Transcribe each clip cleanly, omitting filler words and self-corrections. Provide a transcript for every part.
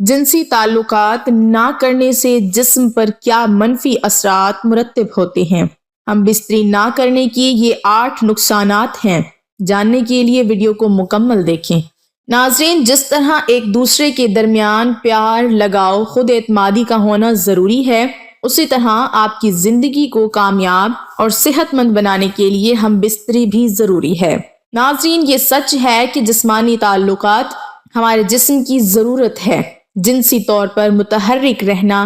جنسی تعلقات نہ کرنے سے جسم پر کیا منفی اثرات مرتب ہوتے ہیں؟ ہم بستری نہ کرنے کی یہ 8 نقصانات ہیں۔ جاننے کے لیے ویڈیو کو مکمل دیکھیں۔ ناظرین، جس طرح ایک دوسرے کے درمیان پیار، لگاؤ، خود اعتمادی کا ہونا ضروری ہے، اسی طرح آپ کی زندگی کو کامیاب اور صحت مند بنانے کے لیے ہم بستری بھی ضروری ہے۔ ناظرین، یہ سچ ہے کہ جسمانی تعلقات ہمارے جسم کی ضرورت ہے۔ جنسی طور پر متحرک رہنا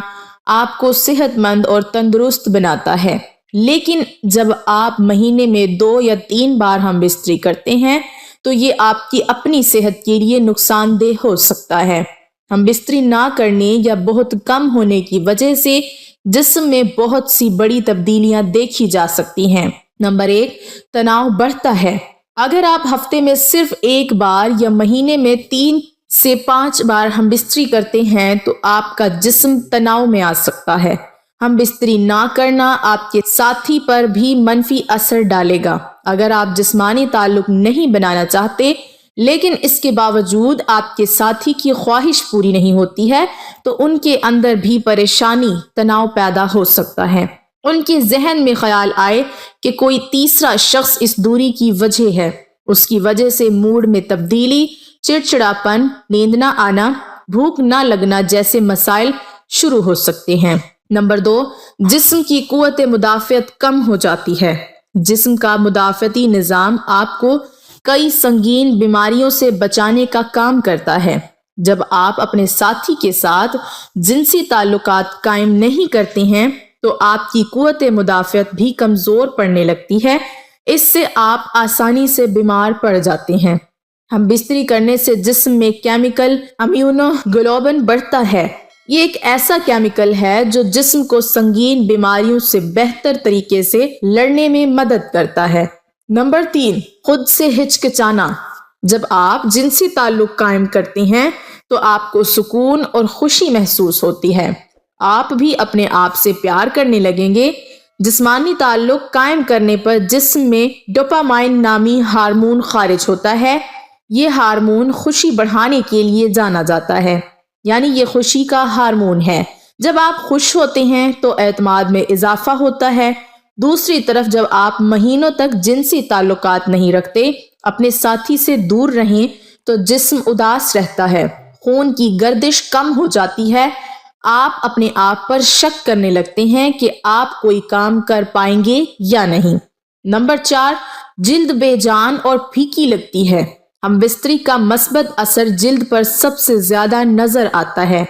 آپ کو صحت مند اور تندرست بناتا ہے، لیکن جب آپ مہینے میں 2 یا 3 بار ہم بستری کرتے ہیں تو یہ آپ کی اپنی صحت کے لیے نقصان دہ ہو سکتا ہے۔ ہم بستری نہ کرنے یا بہت کم ہونے کی وجہ سے جسم میں بہت سی بڑی تبدیلیاں دیکھی جا سکتی ہیں۔ نمبر 1، تناؤ بڑھتا ہے۔ اگر آپ ہفتے میں صرف 1 بار یا مہینے میں 3 سے 5 بار ہم بستری کرتے ہیں تو آپ کا جسم تناؤ میں آ سکتا ہے۔ ہم بستری نہ کرنا آپ کے ساتھی پر بھی منفی اثر ڈالے گا۔ اگر آپ جسمانی تعلق نہیں بنانا چاہتے لیکن اس کے باوجود آپ کے ساتھی کی خواہش پوری نہیں ہوتی ہے تو ان کے اندر بھی پریشانی، تناؤ پیدا ہو سکتا ہے۔ ان کے ذہن میں خیال آئے کہ کوئی تیسرا شخص اس دوری کی وجہ ہے۔ اس کی وجہ سے موڈ میں تبدیلی، چڑچڑاپن، نیند نہ آنا، بھوک نہ لگنا جیسے مسائل شروع ہو سکتے ہیں۔ نمبر 2، جسم کی قوت مدافعت کم ہو جاتی ہے۔ جسم کا مدافعتی نظام آپ کو کئی سنگین بیماریوں سے بچانے کا کام کرتا ہے۔ جب آپ اپنے ساتھی کے ساتھ جنسی تعلقات قائم نہیں کرتے ہیں تو آپ کی قوت مدافعت بھی کمزور پڑنے لگتی ہے۔ اس سے آپ آسانی سے بیمار پڑ جاتے ہیں۔ ہم بستری کرنے سے جسم میں کیمیکل امیونوگلوبن بڑھتا ہے۔ یہ ایک ایسا کیمیکل ہے جو جسم کو سنگین بیماریوں سے بہتر طریقے سے لڑنے میں مدد کرتا ہے۔ نمبر 3، خود سے ہچکچانا۔ جب آپ جنسی تعلق قائم کرتے ہیں تو آپ کو سکون اور خوشی محسوس ہوتی ہے۔ آپ بھی اپنے آپ سے پیار کرنے لگیں گے۔ جسمانی تعلق قائم کرنے پر جسم میں ڈوپامائن نامی ہارمون خارج ہوتا ہے۔ یہ ہارمون خوشی بڑھانے کے لیے جانا جاتا ہے، یعنی یہ خوشی کا ہارمون ہے۔ جب آپ خوش ہوتے ہیں تو اعتماد میں اضافہ ہوتا ہے۔ دوسری طرف جب آپ مہینوں تک جنسی تعلقات نہیں رکھتے، اپنے ساتھی سے دور رہیں تو جسم اداس رہتا ہے، خون کی گردش کم ہو جاتی ہے، آپ اپنے آپ پر شک کرنے لگتے ہیں کہ آپ کوئی کام کر پائیں گے یا نہیں۔ نمبر 4، جلد بے جان اور پھیکی لگتی ہے۔ ہم بستری کا مثبت اثر جلد پر سب سے زیادہ نظر آتا ہے۔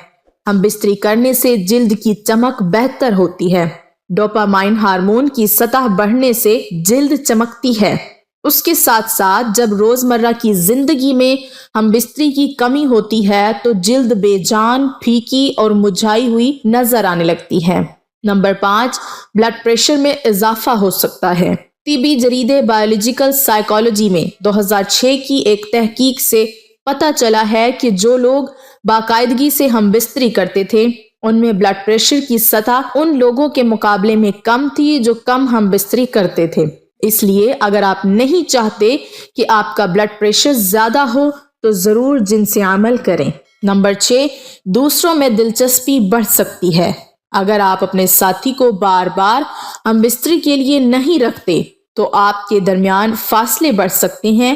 ہم بستری کرنے سے جلد کی چمک بہتر ہوتی ہے۔ ڈوپامائن ہارمون کی سطح بڑھنے سے جلد چمکتی ہے۔ اس کے ساتھ ساتھ جب روزمرہ کی زندگی میں ہم بستری کی کمی ہوتی ہے تو جلد بے جان، پھیکی اور مرجھائی ہوئی نظر آنے لگتی ہے۔ نمبر 5، بلڈ پریشر میں اضافہ ہو سکتا ہے۔ طبی جریدے بایولوجیکل سائیکالوجی میں 2006 کی ایک تحقیق سے پتہ چلا ہے کہ جو لوگ باقاعدگی سے ہم بستری کرتے تھے ان میں بلڈ پریشر کی سطح ان لوگوں کے مقابلے میں کم تھی جو کم ہم بستری کرتے تھے۔ اس لیے اگر آپ نہیں چاہتے کہ آپ کا بلڈ پریشر زیادہ ہو تو ضرور جن سے عمل کریں۔ نمبر 6، دوسروں میں دلچسپی بڑھ سکتی ہے۔ اگر آپ اپنے ساتھی کو بار بار ہم بستری کے لیے نہیں رکھتے تو آپ کے درمیان فاصلے بڑھ سکتے ہیں،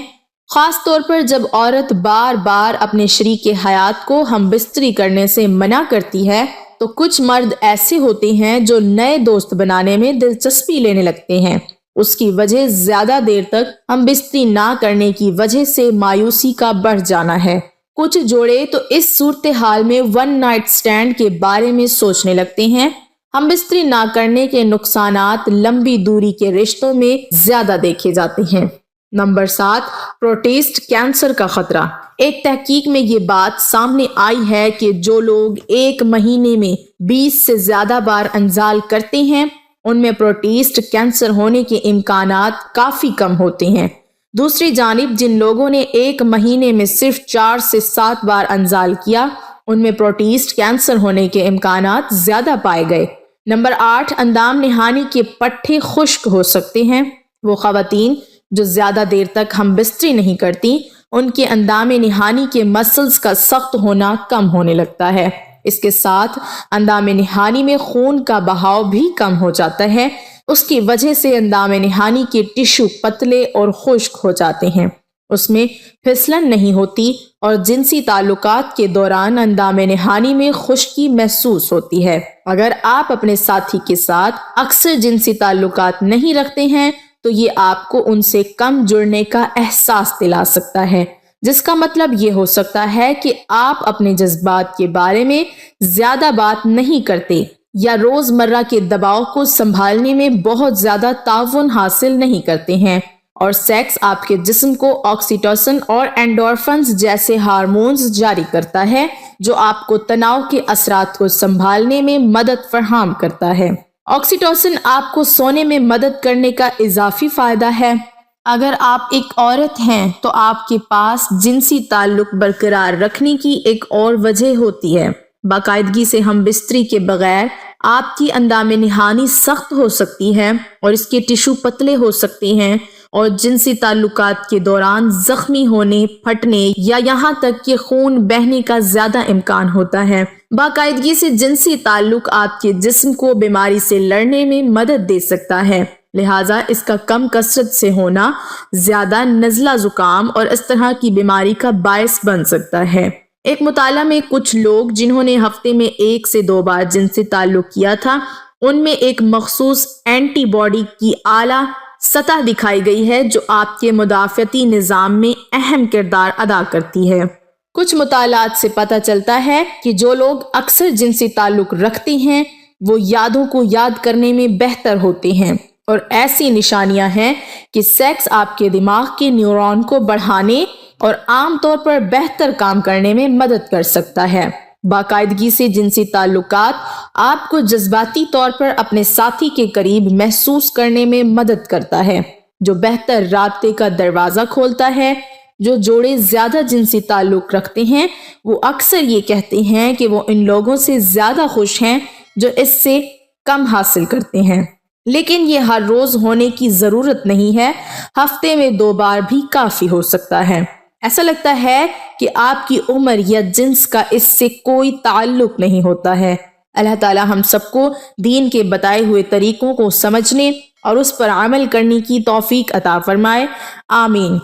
خاص طور پر جب عورت بار بار اپنے شریک حیات کو ہم بستری کرنے سے منع کرتی ہے تو کچھ مرد ایسے ہوتے ہیں جو نئے دوست بنانے میں دلچسپی لینے لگتے ہیں۔ اس کی وجہ زیادہ دیر تک ہم بستری نہ کرنے کی وجہ سے مایوسی کا بڑھ جانا ہے۔ کچھ جوڑے تو اس صورتحال میں 1 نائٹ سٹینڈ کے بارے میں سوچنے لگتے ہیں۔ ہم بستری نہ کرنے کے نقصانات لمبی دوری کے رشتوں میں زیادہ دیکھے جاتے ہیں۔ نمبر 7، پروسٹیٹ کینسر کا خطرہ۔ ایک تحقیق میں یہ بات سامنے آئی ہے کہ جو لوگ ایک مہینے میں 20 سے زیادہ بار انزال کرتے ہیں ان میں پروسٹیٹ کینسر ہونے کے امکانات کافی کم ہوتے ہیں۔ دوسری جانب جن لوگوں نے ایک مہینے میں صرف 4 سے 7 بار انزال کیا ان میں پروسٹیٹ کینسر ہونے کے امکانات زیادہ پائے گئے۔ نمبر 8، اندام نہانی کے پٹھے خشک ہو سکتے ہیں۔ وہ خواتین جو زیادہ دیر تک ہم بستری نہیں کرتی ان کے اندام نہانی کے مسلز کا سخت ہونا کم ہونے لگتا ہے۔ اس کے ساتھ اندام نہانی میں خون کا بہاؤ بھی کم ہو جاتا ہے۔ اس کی وجہ سے اندام نہانی کے ٹشو پتلے اور خشک ہو جاتے ہیں، اس میں پھسلن نہیں ہوتی اور جنسی تعلقات کے دوران اندام نہانی میں خشکی محسوس ہوتی ہے۔ اگر آپ اپنے ساتھی کے ساتھ اکثر جنسی تعلقات نہیں رکھتے ہیں تو یہ آپ کو ان سے کم جڑنے کا احساس دلا سکتا ہے، جس کا مطلب یہ ہو سکتا ہے کہ آپ اپنے جذبات کے بارے میں زیادہ بات نہیں کرتے یا روزمرہ کے دباؤ کو سنبھالنے میں بہت زیادہ تعاون حاصل نہیں کرتے ہیں، اور سیکس آپ کے جسم کو آکسیٹوسن اور اینڈورفنز جیسے ہارمونز جاری کرتا ہے جو آپ کو تناؤ کے اثرات کو سنبھالنے میں مدد فراہم کرتا ہے۔ آکسیٹوسن آپ کو سونے میں مدد کرنے کا اضافی فائدہ ہے۔ اگر آپ ایک عورت ہیں تو آپ کے پاس جنسی تعلق برقرار رکھنے کی ایک اور وجہ ہوتی ہے۔ باقاعدگی سے ہم بستری کے بغیر آپ کی اندام نہانی سخت ہو سکتی ہے اور اس کے ٹشو پتلے ہو سکتے ہیں، اور جنسی تعلقات کے دوران زخمی ہونے، پھٹنے یا یہاں تک کہ خون بہنے کا زیادہ امکان ہوتا ہے۔ باقاعدگی سے جنسی تعلق آپ کے جسم کو بیماری سے لڑنے میں مدد دے سکتا ہے، لہٰذا اس کا کم کثرت سے ہونا زیادہ نزلہ زکام اور اس طرح کی بیماری کا باعث بن سکتا ہے۔ ایک مطالعہ میں کچھ لوگ جنہوں نے ہفتے میں 1 سے 2 بار جنسی تعلق کیا تھا، ان میں ایک مخصوص اینٹی باڈی کی اعلیٰ سطح دکھائی گئی ہے جو آپ کے مدافعتی نظام میں اہم کردار ادا کرتی ہے۔ کچھ مطالعات سے پتہ چلتا ہے کہ جو لوگ اکثر جنسی تعلق رکھتے ہیں وہ یادوں کو یاد کرنے میں بہتر ہوتے ہیں، اور ایسی نشانیاں ہیں کہ سیکس آپ کے دماغ کے نیورون کو بڑھانے اور عام طور پر بہتر کام کرنے میں مدد کر سکتا ہے۔ باقاعدگی سے جنسی تعلقات آپ کو جذباتی طور پر اپنے ساتھی کے قریب محسوس کرنے میں مدد کرتا ہے، جو بہتر رابطے کا دروازہ کھولتا ہے۔ جو جوڑے زیادہ جنسی تعلق رکھتے ہیں وہ اکثر یہ کہتے ہیں کہ وہ ان لوگوں سے زیادہ خوش ہیں جو اس سے کم حاصل کرتے ہیں، لیکن یہ ہر روز ہونے کی ضرورت نہیں ہے، ہفتے میں 2 بار بھی کافی ہو سکتا ہے۔ ایسا لگتا ہے کہ آپ کی عمر یا جنس کا اس سے کوئی تعلق نہیں ہوتا ہے۔ اللہ تعالی ہم سب کو دین کے بتائے ہوئے طریقوں کو سمجھنے اور اس پر عمل کرنے کی توفیق عطا فرمائے، آمین۔